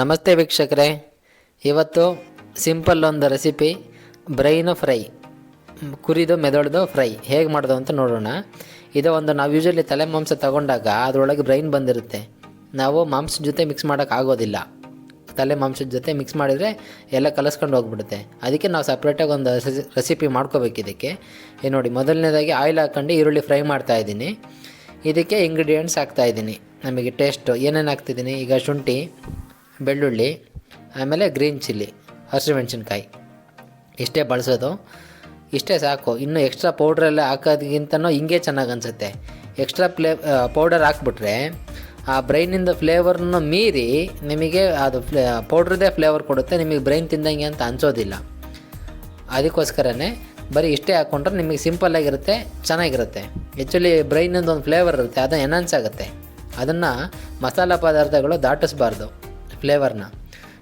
ನಮಸ್ತೆ ವೀಕ್ಷಕರೇ, ಇವತ್ತು ಸಿಂಪಲ್ ಒಂದು ರೆಸಿಪಿ ಬ್ರೈನ್ ಫ್ರೈ, ಕುರಿದು ಮೆದುಳ್ದು ಫ್ರೈ ಹೇಗೆ ಮಾಡೋದು ಅಂತ ನೋಡೋಣ. ಇದು ಒಂದು ನಾವು ಯೂಶಲಿ ತಲೆ ಮಾಂಸ ತಗೊಂಡಾಗ ಅದರೊಳಗೆ ಬ್ರೈನ್ ಬಂದಿರುತ್ತೆ. ನಾವು ಮಾಂಸದ ಜೊತೆ ಮಿಕ್ಸ್ ಮಾಡೋಕ್ಕಾಗೋದಿಲ್ಲ. ತಲೆ ಮಾಂಸದ ಜೊತೆ ಮಿಕ್ಸ್ ಮಾಡಿದರೆ ಎಲ್ಲ ಕಲಸ್ಕೊಂಡು ಹೋಗ್ಬಿಡುತ್ತೆ. ಅದಕ್ಕೆ ನಾವು ಸಪ್ರೇಟಾಗಿ ಒಂದು ರೆಸಿಪಿ ಮಾಡ್ಕೋಬೇಕು. ಇದಕ್ಕೆ ನೋಡಿ, ಮೊದಲನೇದಾಗಿ ಆಯಿಲ್ ಹಾಕ್ಕೊಂಡು ಈರುಳ್ಳಿ ಫ್ರೈ ಮಾಡ್ತಾಯಿದ್ದೀನಿ. ಇದಕ್ಕೆ ಇಂಗ್ರೀಡಿಯೆಂಟ್ಸ್ ಹಾಕ್ತಾಯಿದ್ದೀನಿ. ನಮಗೆ ಟೇಸ್ಟು ಏನೇನು ಹಾಕ್ತಿದ್ದೀನಿ ಈಗ: ಶುಂಠಿ, ಬೆಳ್ಳುಳ್ಳಿ, ಆಮೇಲೆ ಗ್ರೀನ್ ಚಿಲ್ಲಿ, ಹಸಿಮೆಣ್ಸಿನ್ಕಾಯಿ. ಇಷ್ಟೇ ಬಳಸೋದು, ಇಷ್ಟೇ ಸಾಕು. ಇನ್ನು ಎಕ್ಸ್ಟ್ರಾ ಪೌಡ್ರೆಲ್ಲ ಹಾಕೋದಕ್ಕಿಂತನೂ ಹಿಂಗೆ ಚೆನ್ನಾಗಿ ಅನಿಸುತ್ತೆ. ಎಕ್ಸ್ಟ್ರಾ ಪೌಡರ್ ಹಾಕ್ಬಿಟ್ರೆ ಆ ಬ್ರೈನಿಂದ ಫ್ಲೇವರ್ನ ಮೀರಿ ನಿಮಗೆ ಅದು ಪೌಡ್ರದ್ದೇ ಫ್ಲೇವರ್ ಕೊಡುತ್ತೆ. ನಿಮಗೆ ಬ್ರೈನ್ ತಿಂದಂಗೆ ಅಂತ ಅನಿಸೋದಿಲ್ಲ. ಅದಕ್ಕೋಸ್ಕರನೇ ಬರೀ ಇಷ್ಟೇ ಹಾಕ್ಕೊಂಡ್ರೆ ನಿಮಗೆ ಸಿಂಪಲ್ಲಾಗಿರುತ್ತೆ, ಚೆನ್ನಾಗಿರುತ್ತೆ. ಆ್ಯಕ್ಚುಲಿ ಬ್ರೈನಿಂದ ಒಂದು ಫ್ಲೇವರ್ ಇರುತ್ತೆ, ಅದು ಎನ್ಹಾನ್ಸ್ ಆಗುತ್ತೆ. ಅದನ್ನು ಮಸಾಲ ಪದಾರ್ಥಗಳು ದಾಟಿಸ್ಬಾರ್ದು ಫ್ಲೇವರ್ನ.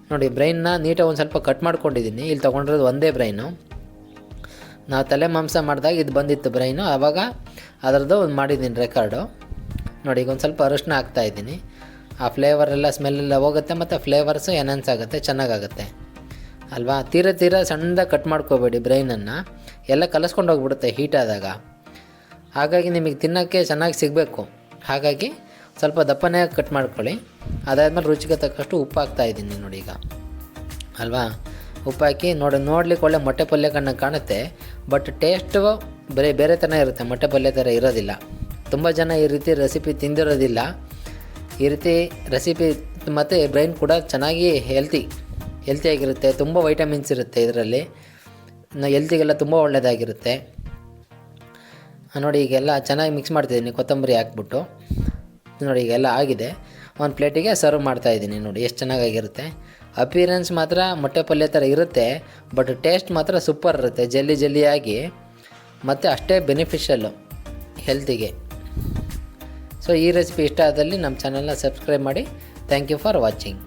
ನೋಡಿ, ಬ್ರೈನ್ನ ನೀಟಾಗಿ ಒಂದು ಸ್ವಲ್ಪ ಕಟ್ ಮಾಡ್ಕೊಂಡಿದ್ದೀನಿ. ಇಲ್ಲಿ ತೊಗೊಂಡಿರೋದು ಒಂದೇ ಬ್ರೈನು. ನಾವು ತಲೆ ಮಾಂಸ ಮಾಡಿದಾಗ ಇದು ಬಂದಿತ್ತು ಬ್ರೈನು, ಆವಾಗ ಅದರದ್ದು ಒಂದು ಮಾಡಿದ್ದೀನಿ ರೆಕಾರ್ಡು. ನೋಡಿ, ಈಗ ಒಂದು ಸ್ವಲ್ಪ ಅರಿಶಿನ ಹಾಕ್ತಾಯಿದ್ದೀನಿ. ಆ ಫ್ಲೇವರೆಲ್ಲ ಸ್ಮೆಲ್ಲೆಲ್ಲ ಹೋಗುತ್ತೆ ಮತ್ತು ಫ್ಲೇವರ್ಸು ಎನ್ಹಾನ್ಸ್ ಆಗುತ್ತೆ, ಚೆನ್ನಾಗಾಗುತ್ತೆ ಅಲ್ವಾ. ತೀರ ಸಣ್ಣದಾಗಿ ಕಟ್ ಮಾಡ್ಕೋಬೇಡಿ ಬ್ರೈನನ್ನು, ಎಲ್ಲ ಕಲಸ್ಕೊಂಡು ಹೋಗ್ಬಿಡುತ್ತೆ ಹೀಟ್ ಆದಾಗ. ಹಾಗಾಗಿ ನಿಮಗೆ ತಿನ್ನೋಕ್ಕೆ ಚೆನ್ನಾಗಿ ಸಿಗಬೇಕು. ಹಾಗಾಗಿ ಸ್ವಲ್ಪ ದಪ್ಪನೇ ಕಟ್ ಮಾಡ್ಕೊಳ್ಳಿ. ಅದಾದಮೇಲೆ ರುಚಿಗೆ ತಕ್ಕಷ್ಟು ಉಪ್ಪು ಹಾಕ್ತಾಯಿದ್ದೀನಿ ನೋಡಿ ಈಗ, ಅಲ್ವಾ. ಉಪ್ಪು ಹಾಕಿ ನೋಡ್ಲಿಕ್ಕೆ ಒಳ್ಳೆ ಮೊಟ್ಟೆ ಪಲ್ಯ ಕಾಣುತ್ತೆ. ಬಟ್ ಟೇಸ್ಟು ಬೇರೆ ಥರ ಇರುತ್ತೆ, ಮೊಟ್ಟೆ ಪಲ್ಯ ಥರ ಇರೋದಿಲ್ಲ. ತುಂಬ ಜನ ಈ ರೀತಿ ರೆಸಿಪಿ ತಿಂದಿರೋದಿಲ್ಲ. ಈ ರೀತಿ ರೆಸಿಪಿ ಮತ್ತು ಬ್ರೈನ್ ಕೂಡ ಚೆನ್ನಾಗಿ ಹೆಲ್ತಿಯಾಗಿರುತ್ತೆ. ತುಂಬ ವೈಟಮಿನ್ಸ್ ಇರುತ್ತೆ ಇದರಲ್ಲಿ. ಹೆಲ್ತಿಗೆಲ್ಲ ತುಂಬ ಒಳ್ಳೆಯದಾಗಿರುತ್ತೆ. ನೋಡಿ, ಈಗೆಲ್ಲ ಚೆನ್ನಾಗಿ ಮಿಕ್ಸ್ ಮಾಡ್ತಿದ್ದೀನಿ ಕೊತ್ತಂಬರಿ ಹಾಕ್ಬಿಟ್ಟು. ನೋಡಿ, ಈಗೆಲ್ಲ ಆಗಿದೆ. ಒಂದು ಪ್ಲೇಟಿಗೆ ಸರ್ವ್ ಮಾಡ್ತಾಯಿದ್ದೀನಿ. ನೋಡಿ ಎಷ್ಟು ಚೆನ್ನಾಗಿರುತ್ತೆ. ಅಪಿಯರೆನ್ಸ್ ಮಾತ್ರ ಮೊಟ್ಟೆ ಪಲ್ಯ ಥರ ಇರುತ್ತೆ, ಬಟ್ ಟೇಸ್ಟ್ ಮಾತ್ರ ಸೂಪರ್ ಇರುತ್ತೆ, ಜಲ್ಲಿಯಾಗಿ. ಮತ್ತು ಅಷ್ಟೇ ಬೆನಿಫಿಷಲ್ಲು ಹೆಲ್ತಿಗೆ. ಸೊ ಈ ರೆಸಿಪಿ ಇಷ್ಟ ಆದಲ್ಲಿ ನಮ್ಮ ಚಾನಲ್ನ ಸಬ್ಸ್ಕ್ರೈಬ್ ಮಾಡಿ. Thank you for watching.